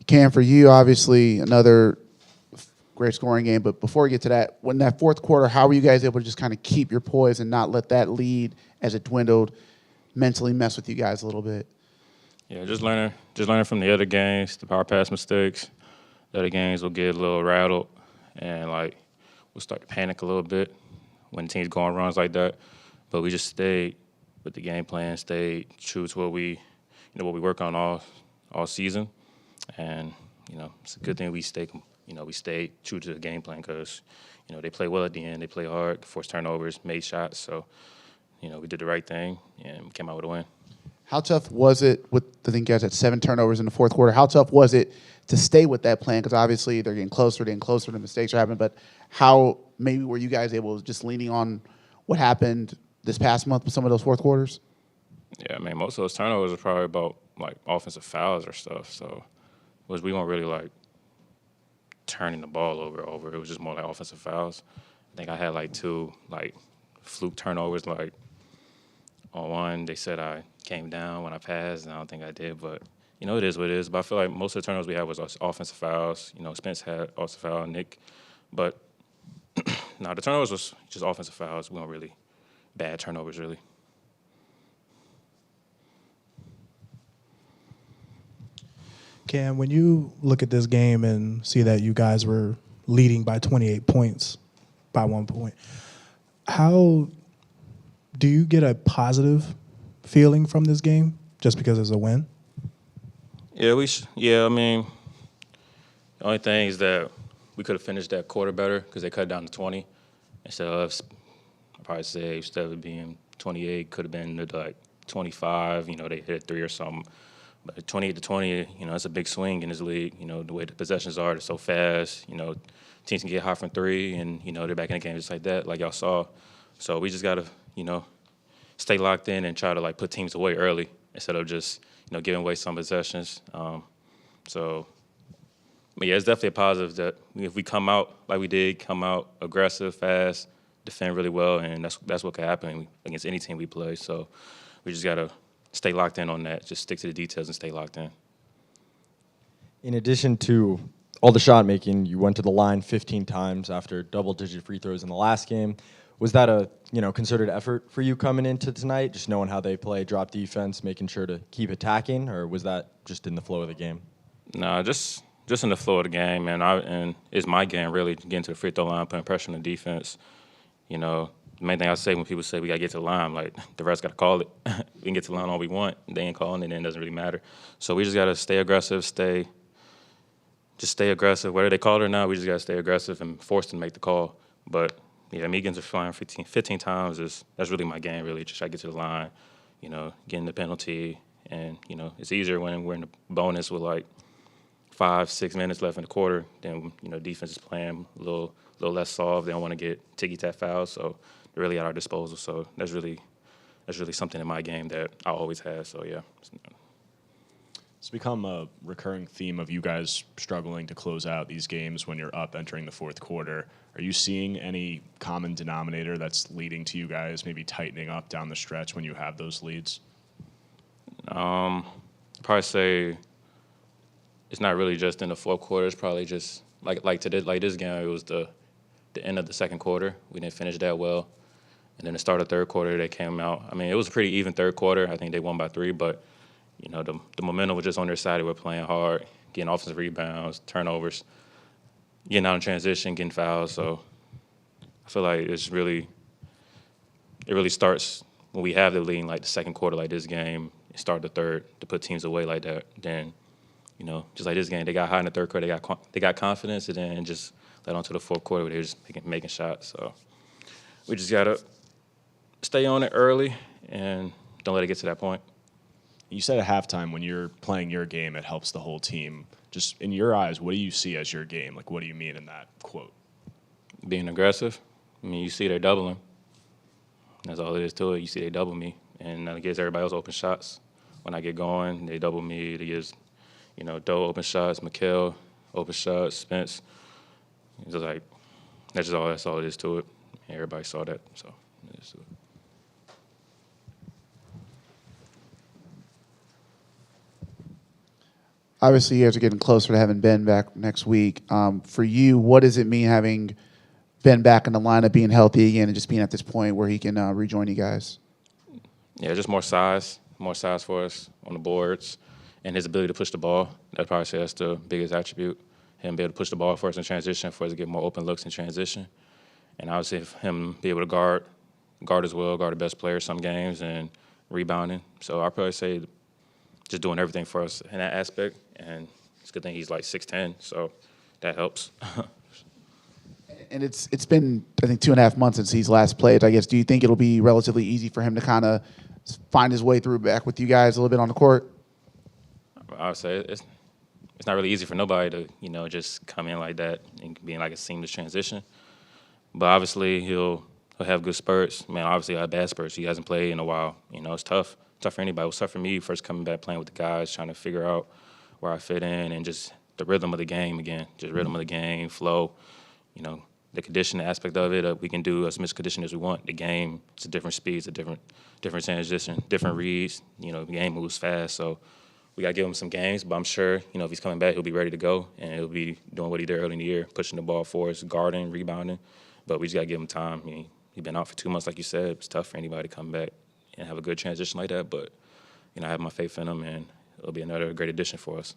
Cam, for you, obviously another great scoring game. But before we get to that, when that fourth quarter, how were you guys able to just kind of keep your poise and not let that lead as it dwindled mentally mess with you guys a little bit? Yeah, just learning from the other games, the power pass mistakes. The other games will get a little rattled, and like we'll start to panic a little bit when teams go on runs like that. But we just stayed with the game plan, stayed true to what we work on all season, and it's a good thing we stayed true to the game plan because they play well at the end, they play hard, forced turnovers, made shots, so we did the right thing and we came out with a win. How tough was it I think you guys had 7 turnovers in the fourth quarter. How tough was it to stay with that plan? Because obviously they're getting closer, the mistakes are happening. But how maybe were you guys able, just leaning on what happened this past month with some of those fourth quarters? Yeah, I mean, most of those turnovers are probably about like offensive fouls or stuff. So we weren't really like turning the ball over. It was just more like offensive fouls. I think I had like 2 like fluke turnovers. Like on one, they said I came down when I passed, and I don't think I did. But it is what it is. But I feel like most of the turnovers we had was offensive fouls. Spence had offensive foul, Nick. But no, the turnovers was just offensive fouls. We weren't really bad turnovers, really. Cam, when you look at this game and see that you guys were leading by 28 points by 1 point, how do you get a positive feeling from this game just because it's a win? Yeah, I mean, the only thing is that we could have finished that quarter better because they cut it down to 20 instead of I'd probably say instead of it being 28, could have been to like 25. They hit 3 or something. But 28 to 20, it's a big swing in this league. The way the possessions are, they're so fast. Teams can get hot from 3, and they're back in the game just like that, like y'all saw. So we just gotta, stay locked in and try to like put teams away early instead of just giving away some possessions. But yeah, it's definitely a positive that if we come out like we did, come out aggressive, fast, defend really well, and that's what can happen against any team we play. So we just gotta stay locked in on that. Just stick to the details and stay locked in. In addition to all the shot making, you went to the line 15 times after double-digit free throws in the last game. Was that a concerted effort for you coming into tonight, just knowing how they play, drop defense, making sure to keep attacking, or was that just in the flow of the game? No, just in the flow of the game, and it's my game really, getting to the free throw line, putting pressure on the defense. The main thing I say when people say we got to get to the line, like the refs got to call it. We can get to the line all we want. They ain't calling it, then it doesn't really matter. So we just got to stay aggressive, stay aggressive. Whether they call it or not, we just got to stay aggressive and force them to make the call. But yeah, me getting to the line 15 times that's really my game, really. Just try to get to the line, getting the penalty. And, it's easier when we're in the bonus with like 5-6 minutes left in the quarter. Then, defense is playing a little less soft. They don't want to get ticky-tack fouls. So they're really at our disposal. So that's really something in my game that I always have. So, yeah. It's become a recurring theme of you guys struggling to close out these games when you're up entering the fourth quarter. Are you seeing any common denominator that's leading to you guys maybe tightening up down the stretch when you have those leads? I'd probably say it's not really just in the fourth quarter. It's probably just like this game. It was the end of the second quarter. We didn't finish that well, and then the start of the third quarter they came out. I mean, it was a pretty even third quarter. I think they won by 3, but the momentum was just on their side. They were playing hard, getting offensive rebounds, turnovers, getting out in transition, getting fouls. So I feel like it really starts when we have the lead, like the second quarter, like this game, and start the third to put teams away like that. Then, just like this game, they got high in the third quarter, they got confidence, and then just led on to the fourth quarter where they were just making shots. So we just gotta stay on it early and don't let it get to that point. You said at halftime when you're playing your game, it helps the whole team. Just in your eyes, what do you see as your game? Like, what do you mean in that quote? Being aggressive. I mean, you see they're doubling. That's all it is to it. You see they double me, and that gives everybody else open shots. When I get going, they double me. It gives, Doe open shots, Mikal open shots, Spence. It's just like that's all it is to it. Everybody saw that, so it is to it. Obviously, you guys are getting closer to having Ben back next week. For you, what does it mean having Ben back in the lineup, being healthy again, and just being at this point where he can rejoin you guys? Yeah, just more size for us on the boards, and his ability to push the ball. I'd probably say that's the biggest attribute. Him be able to push the ball for us in transition, for us to get more open looks in transition, and obviously him be able to guard as well, guard the best player some games, and rebounding. So I'd probably say just doing everything for us in that aspect, and it's a good thing he's like 6'10", so that helps. And it's been, I think, 2.5 months since he's last played. I guess, do you think it'll be relatively easy for him to kind of find his way through back with you guys a little bit on the court? I would say it's not really easy for nobody to, just come in like that and be in like a seamless transition. But obviously he'll have good spurts. Man, obviously I have bad spurts. He hasn't played in a while. It's tough. Tough for anybody. It was tough for me first coming back playing with the guys, trying to figure out where I fit in and just the rhythm of the game again. Just rhythm of the game, flow, the conditioning aspect of it. We can do as much conditioning as we want. The game, it's a different speed, it's a different transition, different reads. The game moves fast, so we got to give him some games. But I'm sure, if he's coming back, he'll be ready to go, and he'll be doing what he did early in the year, pushing the ball for us, guarding, rebounding. But we just got to give him time. He's been out for 2 months, like you said. It's tough for anybody to come back and have a good transition like that. But, I have my faith in him, and it'll be another great addition for us.